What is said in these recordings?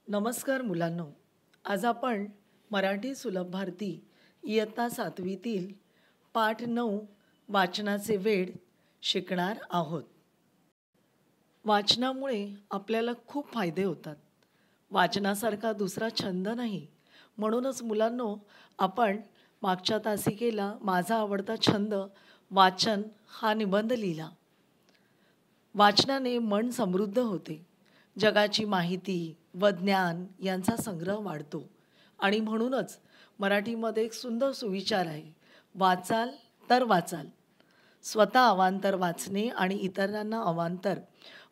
नमस्कार मुलांनो. आज आपण मराठी सुलभ भारती इयत्ता 7वीतील पाठ 9 वाचनाचे वेड शिकणार आहोत. वाचनामुळे आपल्याला खूप फायदे होतात. वाचनासारखा दुसरा छंद नाही. म्हणूनच मुलांनो, आपण मागच्या तासिकेला माझा आवडता छंद वाचन हा निबंध लिहिला. वाचनाने मन समृद्ध होते. जगाची माहिती व ज्ञान यांचा संग्रह वाढतो आणि म्हणूनच मराठीमध्ये एक सुंदर सुविचार आहे, वाचाल तर वाचाल. स्वतः अवांतर वाचणे आणि इतरांना अवांतर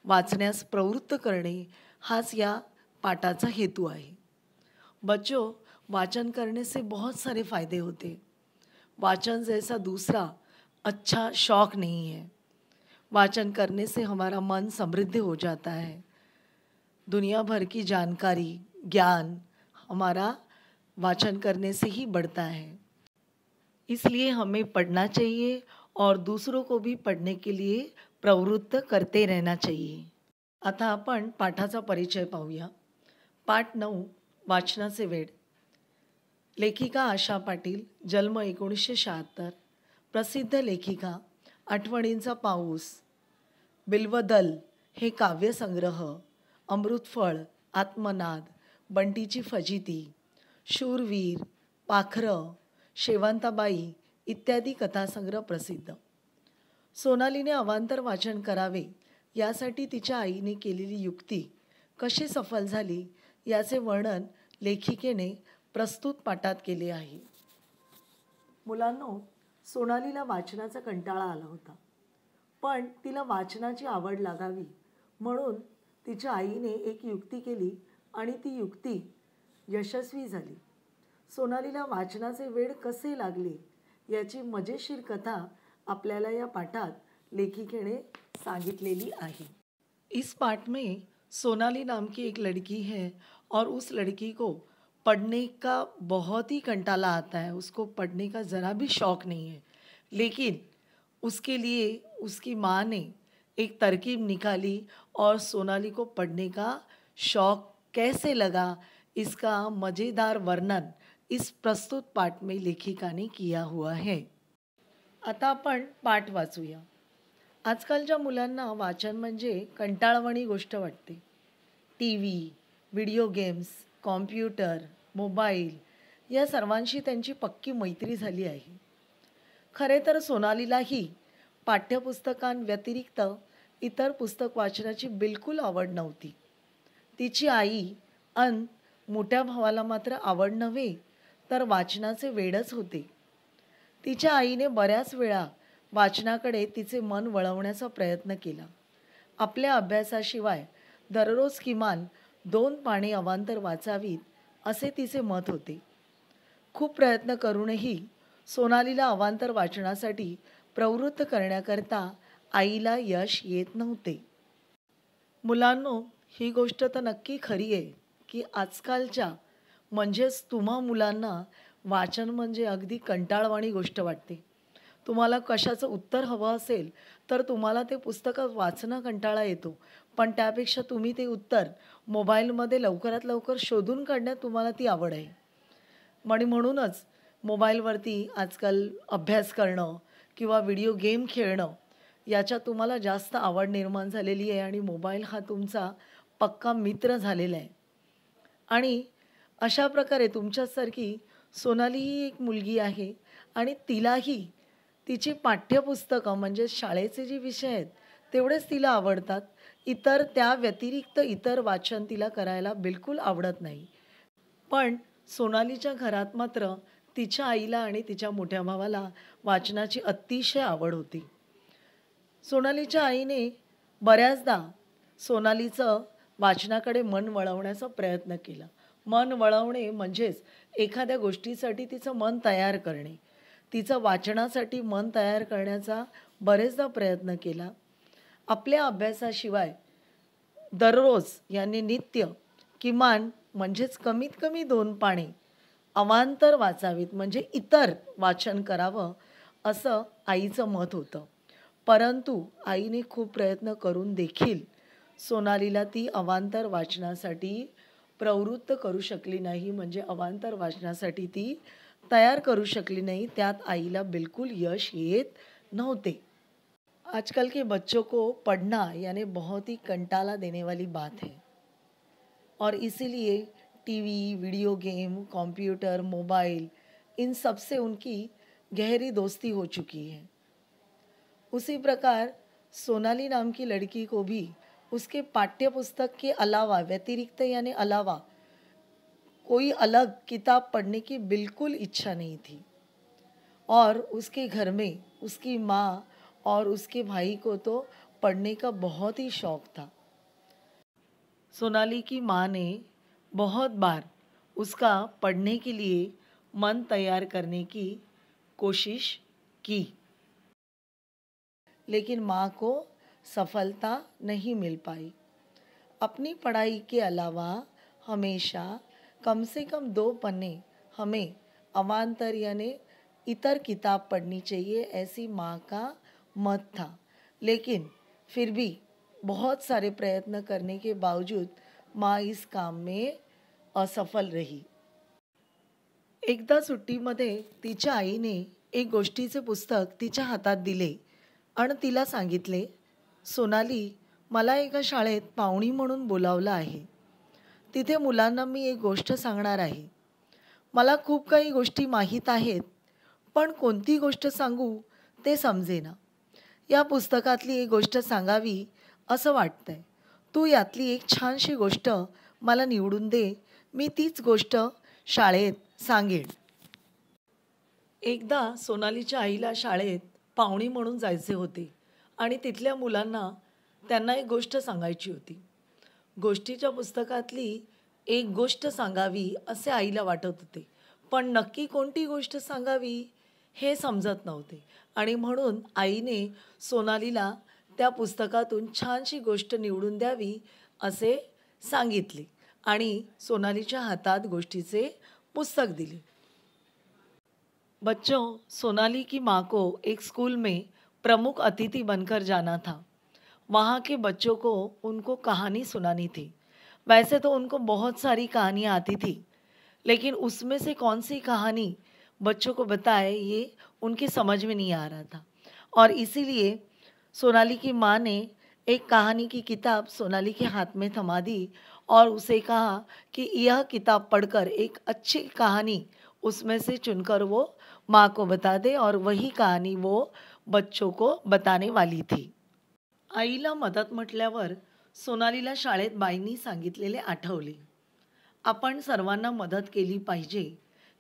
वाचण्यास प्रवृत्त करणे हाच या पाठाचा हेतू आहे. बच्चों, वाचन करने से बहुत सारे फ़ायदे होते. वाचन जैसा दूसरा अच्छा शौक नहीं है. वाचन करने से हमारा मन समृद्ध हो जाता है. दुनिया भर की जानकारी, ज्ञान हमारा वाचन करने से ही बढ़ता है. इसलिए हमें पढ़ना चाहिए और दूसरों को भी पढ़ने के लिए प्रवृत्त करते रहना चाहिए. आता आपण पाठाचा परिचय पाहूया. पाठ 9 वाचनाचे वेड. लेखिका आशा पाटील, जन्म 1976. प्रसिद्ध लेखिका. आठवणींचा पाऊस, बिल्वदल हे काव्यसंग्रह, अमृतफळ, आत्मनाद, बंटीची फजिती, शूरवीर, पाखरं, शेवंताबाई इत्यादी कथासंग्रह प्रसिद्ध. सोनालीने अवांतर वाचन करावे यासाठी तिच्या आईने केलेली युक्ती कशी सफल झाली याचे वर्णन लेखिकेने प्रस्तुत पाठात केले आहे. मुलांनो, सोनालीला वाचनाचा कंटाळा आला होता, पण तिला वाचनाची आवड लागावी म्हणून तिच्या आईने एक युक्ती केली आणि ती युक्ती यशस्वी झाली. सोनालीला वाचनाचे वेड कसे लागले याची मजेशीर कथा आपल्याला या पाठात लेखिकेने सांगितलेली आहे. इस पाठ में सोनाली नाम की एक लड़की है और उस लड़की को पढ़ने का बहुत ही कंटाला आता है. उसको पढ़ने का ज़रा भी शौक़ नहीं है, लेकिन उसके लिए उसकी माँ ने एक तरकीब निकाली और सोनाली को पढ़ने का शौक़ कैसे लगा इसका मज़ेदार वर्णन इस प्रस्तुत पाठ में लेखिका ने किया हुआ है. आता आपण पाठ वाचूया. आजकालच्या मुलांना वाचन म्हणजे कंटाळवाणी गोष्ट वाटते. TV, video games, computer, mobile या सर्वांशी त्यांची पक्की मैत्री झाली आहे. खरे तर सोनालीलाही पाठ्यपुस्तकांव्यतिरिक्त इतर पुस्तक वाचनाची बिलकुल आवड नव्हती. तिची आई अन मोठ्या भावाला मात्र आवड नव्हे तर वाचनाचे वेडच होते. तिच्या आईने बऱ्याच वेळा वाचनाकडे तिचे मन वळवण्याचा प्रयत्न केला. आपल्या अभ्यासाशिवाय दररोज किमान 2 पाने अवांतर वाचावीत असे तिचे मत होते. खूप प्रयत्न करूनही सोनालीला अवांतर वाचनासाठी प्रवृत्त करण्याकरता आईला यश येत नव्हते. मुलांनो, ही गोष्ट तर नक्की खरी आहे की आजकालच्या म्हणजेच तुम्हा मुलांना वाचन म्हणजे अगदी कंटाळवाणी गोष्ट वाटते. तुम्हाला कशाचं उत्तर हवं असेल तर तुम्हाला ते पुस्तकात वाचणं कंटाळा येतो, पण त्यापेक्षा तुम्ही ते उत्तर मोबाईलमध्ये लवकरात लवकर शोधून काढण्यात तुम्हाला ती आवड आहे. म्हणूनच मोबाईलवरती आजकाल अभ्यास करणं किंवा व्हिडिओ गेम खेळणं याच्यात तुम्हाला जास्त आवड निर्माण झालेली आहे आणि मोबाईल हा तुमचा पक्का मित्र झालेला आहे. आणि अशा प्रकारे तुमच्यासारखी सोनाली ही एक मुलगी आहे आणि तिलाही तिची पाठ्यपुस्तकं म्हणजे शाळेचे जे विषय आहेत तेवढेच तिला आवडतात. इतर त्या व्यतिरिक्त इतर वाचन तिला करायला बिलकुल आवडत नाही. पण सोनालीच्या घरात मात्र तिच्या आईला आणि तिच्या मोठ्या भावाला वाचनाची अतिशय आवड होती. सोनालीच्या आईने बऱ्याचदा सोनालीचं वाचनाकडे मन वळवण्याचा प्रयत्न केला. मन वळवणे म्हणजेच एखाद्या गोष्टीसाठी तिचं मन तयार करणे. तिचं वाचनासाठी मन तयार करण्याचा बरेचदा प्रयत्न केला. आपल्या अभ्यासाशिवाय दररोज यांनी नित्य किमान म्हणजेच कमीत कमी 2 पाने अवांतर वाचावीत म्हणजे इतर वाचन करावं असं आईचं मत होतं. परंतु आईने खूप प्रयत्न करून देखील सोनालीला ती अवांतर वाचनासाठी प्रवृत्त करू शकली नाही, म्हणजे अवांतर वाचनासाठी ती तयार करू शकली नहीं। त्यात आईला बिल्कुल यश येत नहोते। आजकल के बच्चों को पढ़ना यानी बहुत ही कंटाला देने वाली बात है, और इसीलिए TV, video game, computer, mobile, इन सब से उनकी गहरी दोस्ती हो चुकी है। उसी प्रकार सोनाली नाम की लड़की को भी उसके पाठ्य पुस्तक के अलावा, व्यतिरिक्त यानी अलावा, कोई अलग किताब पढ़ने की बिल्कुल इच्छा नहीं थी। और उसके घर में उसकी माँ और उसके भाई को तो पढ़ने का बहुत ही शौक था। सोनाली की माँ ने बहुत बार उसका पढ़ने के लिए मन तैयार करने की कोशिश की, लेकिन माँ को सफलता नहीं मिल पाई। अपनी पढ़ाई के अलावा हमेशा कम से कम 2 पन्ने हमें अवांतर यानी इतर किताब पढ़नी चाहिए, ऐसी माँ का मत था। लेकिन फिर भी बहुत सारे प्रयत्न करने के बावजूद माँ इस काम में असफल रही। एकदा सुट्टीमध्ये तिच्या आईने एक गोष्टीचे पुस्तक तिच्या हातात दिले आणि तिला सांगितले, सोनाली, मला एका शाळेत पाहुणी म्हणून बोलावलं आहे। तिथे मुलांना मी एक गोष्ट सांगणार आहे। मला खूप काही गोष्टी माहीत आहेत, पण कोणती गोष्ट सांगू ते समजेना। या पुस्तकातली एक गोष्ट सांगावी असं वाटतंय। तू यातली एक छानशी गोष्ट मला निवडून दे, मी तीच गोष्ट शाळेत सांगेन। एकदा सोनालीच्या आईला शाळेत पाहुणी म्हणून जायचे होते आणि तिथल्या मुलांना त्यांना एक गोष्ट सांगायची होती। गोष्टीच्या पुस्तकातली एक गोष्ट सांगावी असे आईला वाटत होते, पण नक्की कोणती गोष्ट सांगावी हे समजत नव्हते, आणि म्हणून आईने सोनालीला त्या पुस्तकातून छानशी गोष्ट निवडून द्यावी असे सांगितले आणि सोनालीच्या हातात गोष्टीचे पुस्तक दिले। बच्चों, सोनाली की माँ को एक स्कूल में प्रमुख अतिथि बनकर जाना था। वहाँ के बच्चों को उनको कहानी सुनानी थी। वैसे तो उनको बहुत सारी कहानियाँ आती थी, लेकिन उसमें से कौन सी कहानी बच्चों को बताए ये उनकी समझ में नहीं आ रहा था, और इसीलिए सोनाली की माँ ने एक कहानी की किताब सोनाली के हाथ में थमा दी और उसे कहा कि यह किताब पढ़कर एक अच्छी कहानी उसमें से चुनकर वो माँ को बता दे, और वही कहानी वो बच्चों को बताने वाली थी। आईला मदत म्हटल्यावर सोनालीला शाळेत बाईंनी सांगितलेले आठवले। आपण सर्वांना मदत केली पाहिजे।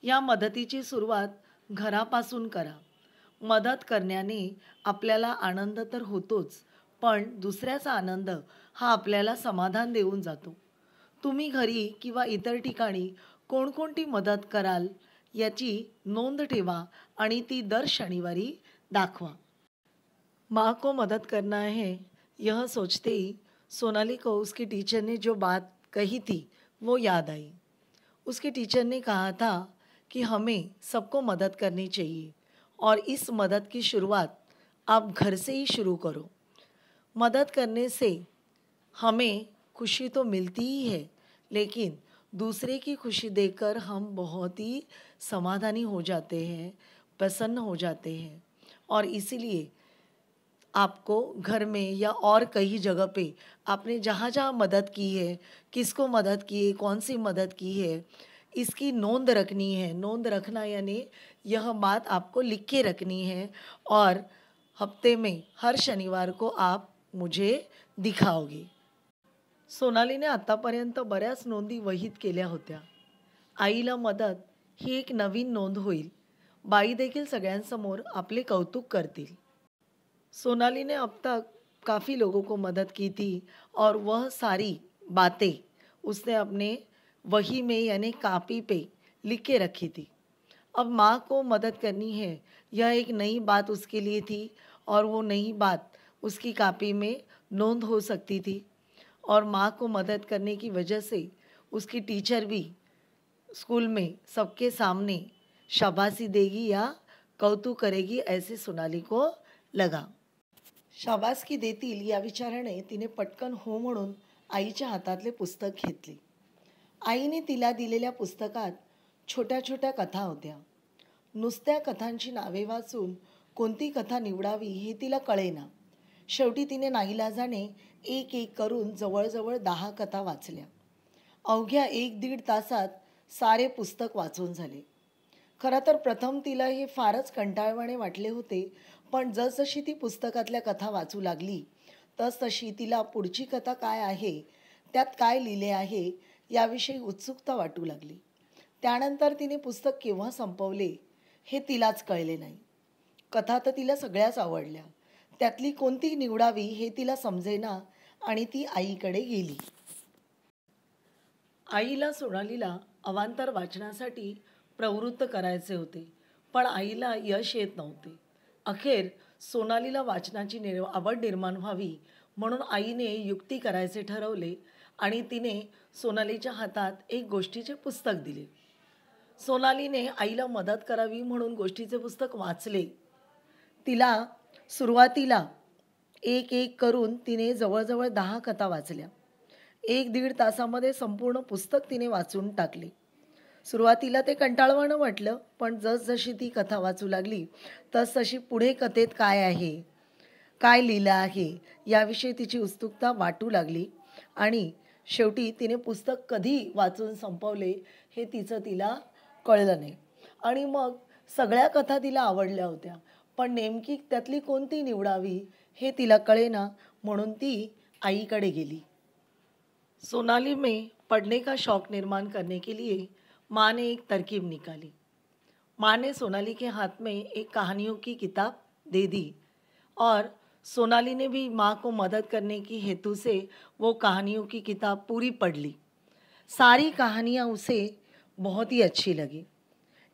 या मदतीची सुरुवात घरापासून करा। मदत करण्याने आपल्याला आनंद तर होतोच, पण दुसऱ्याचा आनंद हा आपल्याला समाधान देऊन जातो। तुम्ही घरी किंवा इतर ठिकाणी कोणकोणती मदत कराल याची नोंद ठेवा आणि ती दर शनिवारी दाखवा। माँ को मदद करना है, यह सोचते ही सोनाली को उसकी टीचर ने जो बात कही थी वो याद आई। उसके टीचर ने कहा था कि हमें सबको मदद करनी चाहिए, और इस मदद की शुरुआत आप घर से ही शुरू करो। मदद करने से हमें खुशी तो मिलती ही है, लेकिन दूसरे की खुशी देखकर हम बहुत ही समाधानी हो जाते हैं, प्रसन्न हो जाते हैं। और इसीलिए आपको घर में या और कई जगह पे आपने जहाँ जहाँ मदद की है, किसको मदद की है, कौन सी मदद की है, इसकी नोंद रखनी है। नोंद रखना यानी यह बात आपको लिख के रखनी है, और हफ्ते में हर शनिवार को आप मुझे दिखाओगे। सोनालीने आतापर्यंत बऱ्याच नोंदी वहीत केल्या होत्या। आईला मदत ही एक नवीन नोंद होईल। बाई देखील सगळ्यांसमोर आपले कौतुक करतील। सोनाली ने अब तक काफ़ी लोगों को मदद की थी, और वह सारी बातें उसने अपने वही में यानी कापी पे लिख के रखी थी। अब माँ को मदद करनी है, यह एक नई बात उसके लिए थी, और वो नई बात उसकी कापी में नोंद हो सकती थी। और माँ को मदद करने की वजह से उसकी टीचर भी स्कूल में सबके सामने शाबाशी देगी या कौतुक करेगी, ऐसे सोनाली को लगा। शाबासकी देतील या विचाराने तिने पटकन हो म्हणून आईच्या हातातले पुस्तक घेतले। आईने तिला दिलेल्या पुस्तकात छोट्या छोट्या कथा होत्या. नुसत्या कथांची नावे वाचून कोणती कथा निवडावी हे तिला कळेना. शेवटी तिने नाईलाजाने एक एक करून जवळजवळ 10 कथा वाचल्या. अवघ्या 1-1.5 तासात सारे पुस्तक वाचून झाले. खरं तर प्रथम तिला हे फारच कंटाळवाणे वाटले होते, पण जसजशी ती पुस्तकातल्या कथा वाचू लागली तसतशी तिला पुढची कथा काय आहे, त्यात काय लिहिले आहे याविषयी उत्सुकता वाटू लागली. त्यानंतर तिने पुस्तक केव्हा संपवले हे तिलाच कळले नाही. कथा तर तिला सगळ्याच आवडल्या. त्यातली कोणती निवडावी हे तिला समजेना आणि ती आईकडे गेली. आईला सोनालीला अवांतर वाचनासाठी प्रवृत्त करायचे होते, पण आईला यश येत नव्हते. अखेर सोनालीला वाचनाची आवड निर्माण व्हावी म्हणून आईने युक्ती करायचे ठरवले आणि तिने सोनालीच्या हातात एक गोष्टीचे पुस्तक दिले. सोनालीने आईला मदत करावी म्हणून गोष्टीचे पुस्तक वाचले. तिला सुरुवातीला एक एक करून तिने जवळजवळ 10 कथा वाचल्या. 1-1.5 तासामध्ये संपूर्ण पुस्तक तिने वाचून टाकले. सुरुवातीला ते कंटाळवाणं वाटलं, पण जसजशी ती कथा वाचू लागली तसतशी पुढे कथेत काय आहे, काय लिहिलं आहे याविषयी तिची उत्सुकता वाटू लागली आणि शेवटी तिने पुस्तक कधी वाचून संपवले हे तिला कळलं नाही. आणि मग सगळ्या कथा तिला आवडल्या होत्या, पण नेमकी त्यातली कोणती निवडावी हे तिला कळेना म्हणून ती आईकडे गेली. सोनाली में पढ़ने का शौक़ निर्माण करने के लिए माँ ने एक तरकीब निकाली. माँ ने सोनाली के हाथ में एक कहानियों की किताब दे दी और सोनाली ने भी माँ को मदद करने की हेतु से वो कहानियों की किताब पूरी पढ़ ली. सारी कहानियाँ उसे बहुत ही अच्छी लगी.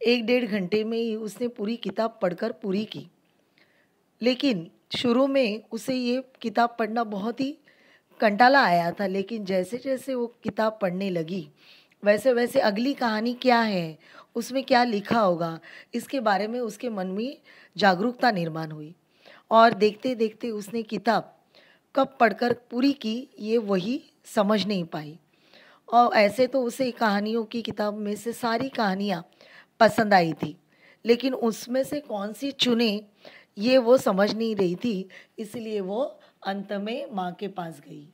1-1.5 घंटे में ही उसने पूरी किताब पढ़कर पूरी की. लेकिन शुरू में उसे ये किताब पढ़ना बहुत ही कंटाला आया था, लेकिन जैसे जैसे वो किताब पढ़ने लगी वैसे वैसे अगली कहानी क्या है, उसमें क्या लिखा होगा, इसके बारे में उसके मन में जागरूकता निर्माण हुई. और देखते देखते उसने किताब कब पढ़कर पूरी की ये वही समझ नहीं पाई. और ऐसे तो उसे कहानियों की किताब में से सारी कहानियाँ पसंद आई थी, लेकिन उसमें से कौन सी चुने ये वो समझ नहीं रही थी, इसलिए वो अंत में माँ के पास गई.